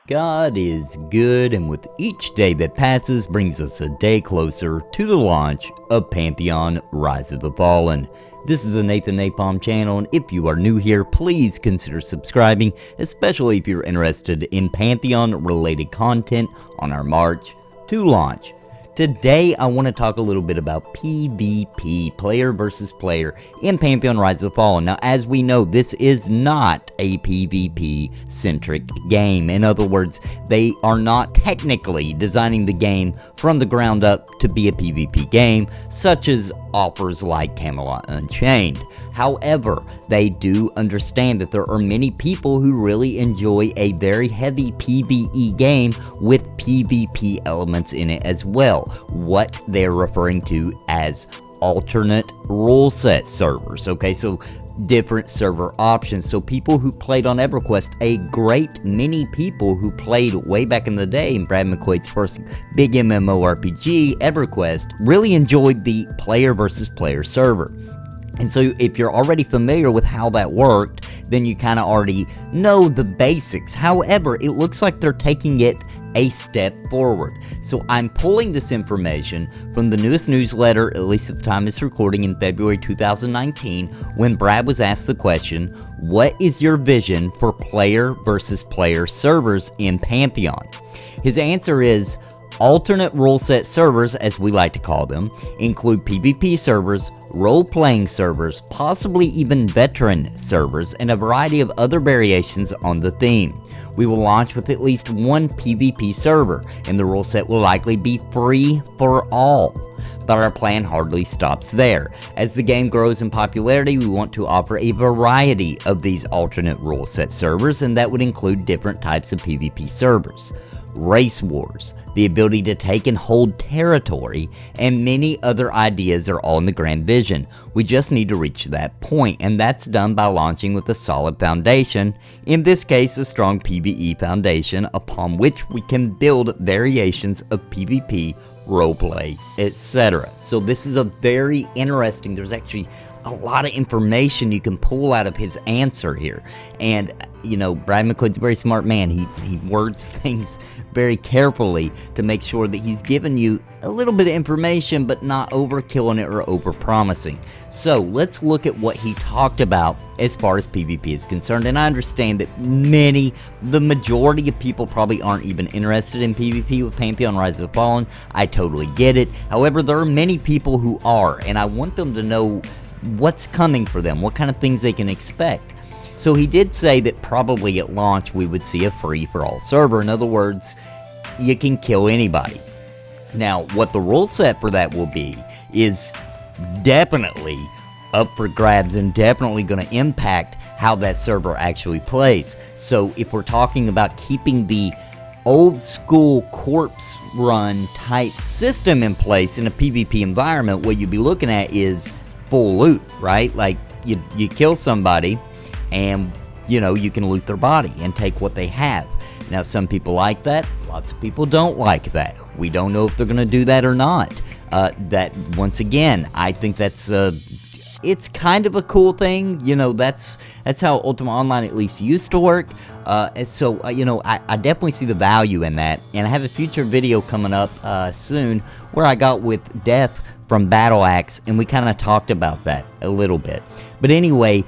God is good, and with each day that passes brings us a day closer to the launch of Pantheon Rise of the Fallen. This is the Nathan NAPALM channel, and if you are new here, please consider subscribing, especially if you're interested in Pantheon related content on our march to launch. Today, I want to talk a little bit about PvP, player versus player, in Pantheon Rise of the Fallen. Now, as we know, this is not a PvP-centric game. In other words, they are not technically designing the game from the ground up to be a PvP game, such as offers like Camelot Unchained. However, they do understand that there are many people who really enjoy a very heavy PvE game with PvP elements in it as well. What they're referring to as alternate ruleset servers. Okay, so different server options. So people who played on EverQuest, a great many people who played way back in the day in Brad McQuaid's first big MMORPG, EverQuest, really enjoyed the player versus player server. And so if you're already familiar with how that worked, then you kind of already know the basics. However, it looks like they're taking it a step forward. So I'm pulling this information from the newest newsletter, at least at the time of this recording in February 2019, when Brad was asked the question, what is your vision for player versus player servers in Pantheon? His answer is, alternate ruleset servers, as we like to call them, include PvP servers, role-playing servers, possibly even veteran servers, and a variety of other variations on the theme. We will launch with at least one PvP server, and the ruleset will likely be free for all. But our plan hardly stops there. As the game grows in popularity, we want to offer a variety of these alternate ruleset servers, and that would include different types of PvP servers. Race wars, the ability to take and hold territory, and many other ideas are all in the grand vision. We just need to reach that point, and that's done by launching with a solid foundation, in this case a strong PvE foundation upon which we can build variations of PvP, roleplay, etc. So this is a very interesting, there's actually a lot of information you can pull out of his answer here. And you know, Brad McQuaid's a very smart man. He words things very carefully to make sure that he's giving you a little bit of information but not overkilling it or over-promising. So let's look at what he talked about as far as PvP is concerned. And I understand that the majority of people probably aren't even interested in PvP with Pantheon Rise of the Fallen. I totally get it. However, there are many people who are, and I want them to know what's coming for them, what kind of things they can expect. So he did say that probably at launch we would see a free-for-all server. In other words, you can kill anybody. Now, what the rule set for that will be is definitely up for grabs and definitely going to impact how that server actually plays. So if we're talking about keeping the old school corpse run type system in place in a PvP environment, what you'd be looking at is full loot, right? Like you kill somebody and you know you can loot their body and take what they have. Now some people like that, lots of people don't like that. We don't know if they're gonna do that or not. That once again, I think that's it's kind of a cool thing. You know, that's how Ultima Online at least used to work. So you know, I definitely see the value in that, and I have a future video coming up soon where I got with Death from Battle Axe, and we kind of talked about that a little bit. But anyway,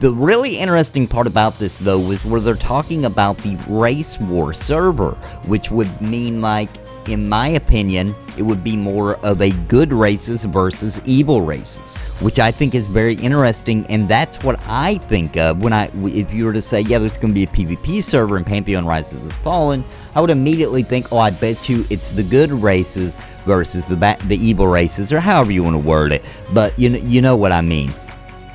the really interesting part about this though was where they're talking about the race war server, which would mean, like, in my opinion, it would be more of a good races versus evil races, which I think is very interesting, and that's what I think of when if you were to say, yeah, there's going to be a PvP server in Pantheon Rise of the Fallen, I would immediately think, oh, I bet you it's the good races versus the evil races, or however you want to word it, but you know what I mean.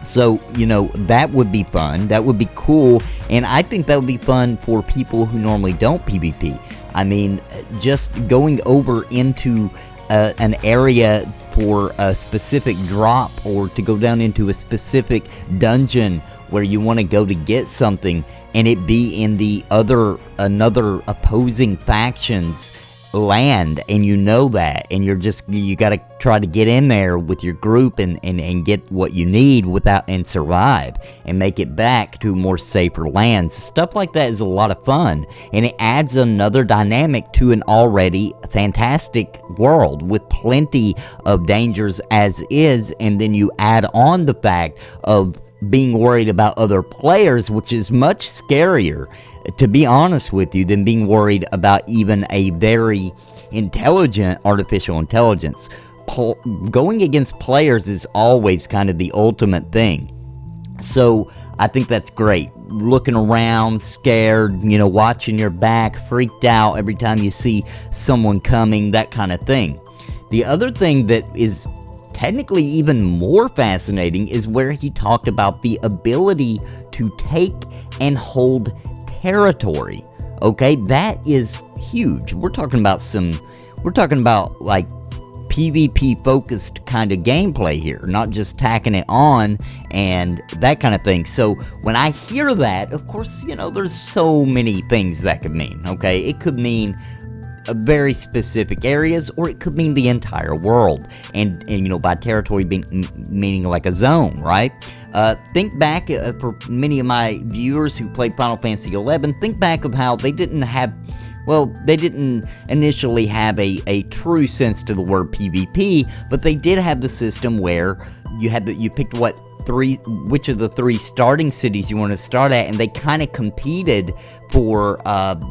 So, you know, that would be fun, that would be cool, and I think that would be fun for people who normally don't PvP. I mean, just going over into an area for a specific drop, or to go down into a specific dungeon where you want to go to get something, and it be in the another opposing faction's land, and you know that, and you got to try to get in there with your group and get what you need without, and survive and make it back to more safer lands. Stuff like that is a lot of fun, and it adds another dynamic to an already fantastic world with plenty of dangers as is, and then you add on the fact of being worried about other players, which is much scarier, to be honest with you, than being worried about even a very intelligent artificial intelligence. Going against players is always kind of the ultimate thing. So I think that's great. Looking around, scared, watching your back, freaked out every time you see someone coming, that kind of thing. The other thing that is technically even more fascinating is where he talked about the ability to take and hold territory. Okay, that is huge. We're talking about like PvP focused kind of gameplay here, not just tacking it on and that kind of thing. So when I hear that, of course, there's so many things that could mean. Okay, it could mean very specific areas, or it could mean the entire world, and by territory meaning like a zone, right? Think back, for many of my viewers who played Final Fantasy XI, think back of how they didn't initially have a true sense to the word PvP, but they did have the system where you picked which of the 3 starting cities you want to start at, and they kind of competed for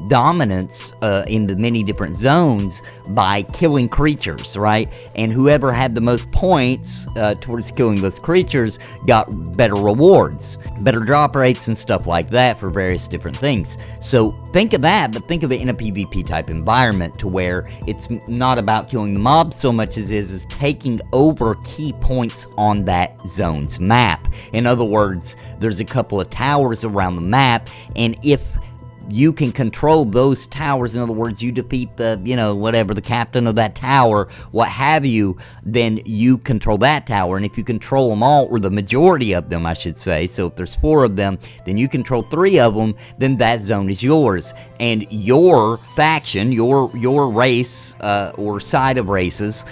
dominance in the many different zones by killing creatures, right? And whoever had the most points towards killing those creatures got better rewards, better drop rates and stuff like that for various different things. So think of that, but think of it in a PvP type environment, to where it's not about killing the mobs so much as is taking over key points on that zone's map. In other words, there's a couple of towers around the map, and if you can control those towers, in other words, you defeat the, whatever, the captain of that tower, what have you, then you control that tower. And if you control them all, or the majority of them, I should say, so if there's 4 of them, then you control 3 of them, then that zone is yours. And your faction, your race, or side of races,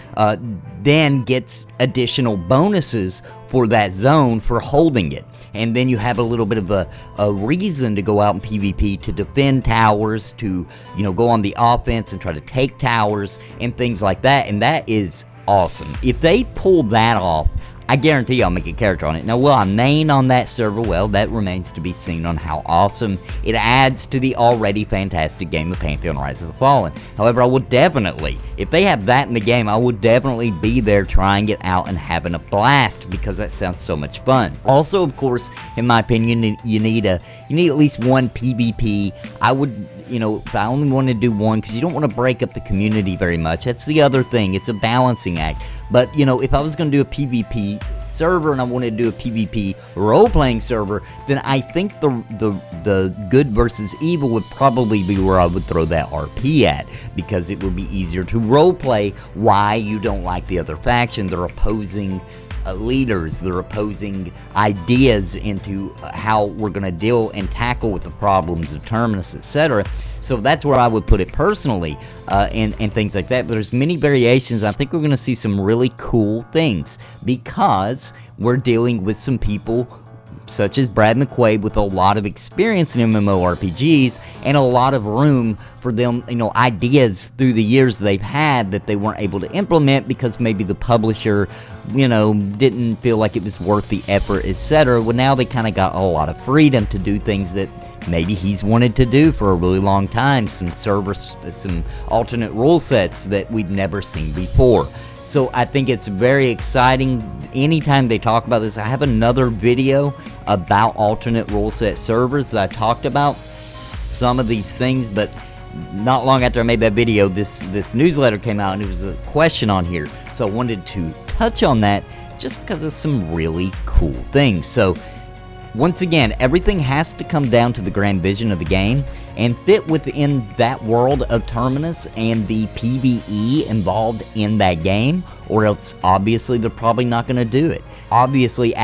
then gets additional bonuses for that zone for holding it. And then you have a little bit of a reason to go out in PvP, to defend towers, to go on the offense and try to take towers and things like that. And that is awesome. If they pull that off, I guarantee I'll make a character on it. Now, will I main on that server? Well, that remains to be seen on how awesome it adds to the already fantastic game of Pantheon Rise of the Fallen. However, I will definitely, if they have that in the game, I would definitely be there trying it out and having a blast, because that sounds so much fun. Also, of course, in my opinion, you need at least one PvP. I would, if I only want to do one, because you don't want to break up the community very much. That's the other thing. It's a balancing act. But, if I was going to do a PvP server and I wanted to do a PvP role-playing server, then I think the good versus evil would probably be where I would throw that RP at, because it would be easier to roleplay why you don't like the other faction. They're opposing leaders, they're opposing ideas into how we're going to deal and tackle with the problems of Terminus, etc. So that's where I would put it personally, and things like that. But there's many variations. I think we're going to see some really cool things, because we're dealing with some people such as Brad McQuaid with a lot of experience in MMORPGs and a lot of room for them, ideas through the years they've had that they weren't able to implement because maybe the publisher, didn't feel like it was worth the effort, etc. Well, now they kind of got a lot of freedom to do things that maybe he's wanted to do for a really long time, some alternate rule sets that we've never seen before. So I think it's very exciting. Anytime they talk about this, I have another video about alternate rule set servers that I talked about some of these things, but not long after I made that video, this newsletter came out and it was a question on here. So I wanted to touch on that just because of some really cool things. So once again, everything has to come down to the grand vision of the game, and fit within that world of Terminus and the PvE involved in that game, or else obviously they're probably not going to do it. Obviously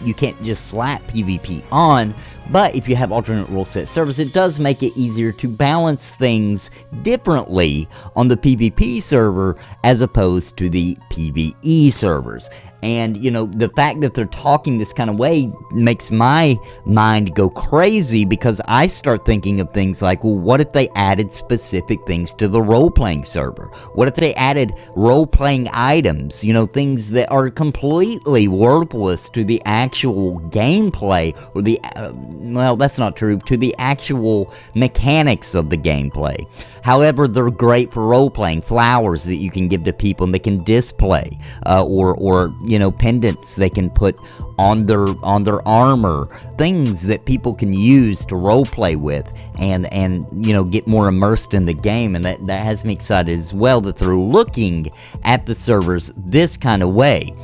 you can't just slap PvP on, but if you have alternate rule set servers, it does make it easier to balance things differently on the PvP server as opposed to the PvE servers. And, you know, the fact that they're talking this kind of way makes my mind go crazy, because I start thinking of things like, well, what if they added specific things to the role-playing server? What if they added role-playing items, you know, things that are completely worthless to the actual gameplay, or the, well, that's not true, to the actual mechanics of the gameplay. However, they're great for role-playing. Flowers that you can give to people and they can display, or you know, pendants they can put on their armor, things that people can use to role-play with and you know, get more immersed in the game. And that has me excited as well that they're looking at the servers this kind of way.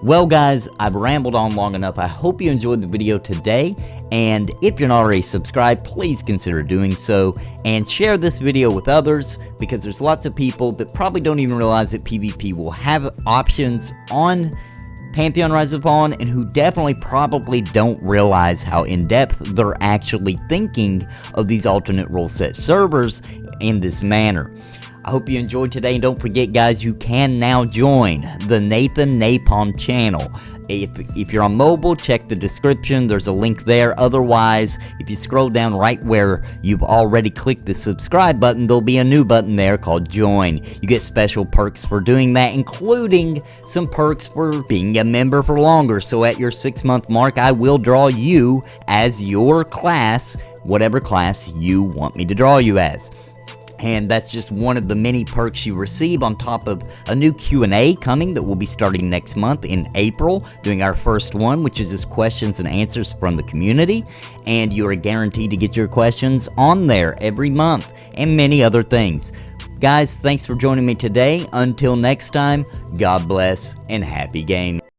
Well guys, I've rambled on long enough. I hope you enjoyed the video today, and if you're not already subscribed, please consider doing so, and share this video with others, because there's lots of people that probably don't even realize that PvP will have options on Pantheon Rise of the Fallen, and who definitely probably don't realize how in-depth they're actually thinking of these alternate rule set servers in this manner. I hope you enjoyed today, and don't forget guys, you can now join the Nathan NAPALM channel. If you're on mobile, check the description, there's a link there. Otherwise, if you scroll down right where you've already clicked the subscribe button, there'll be a new button there called join. You get special perks for doing that, including some perks for being a member for longer. So at your 6-month mark, I will draw you as your class, whatever class you want me to draw you as. And that's just one of the many perks you receive, on top of a new Q&A coming that will be starting next month in April, doing our first one, which is just questions and answers from the community. And you are guaranteed to get your questions on there every month, and many other things. Guys, thanks for joining me today. Until next time, God bless and happy gaming.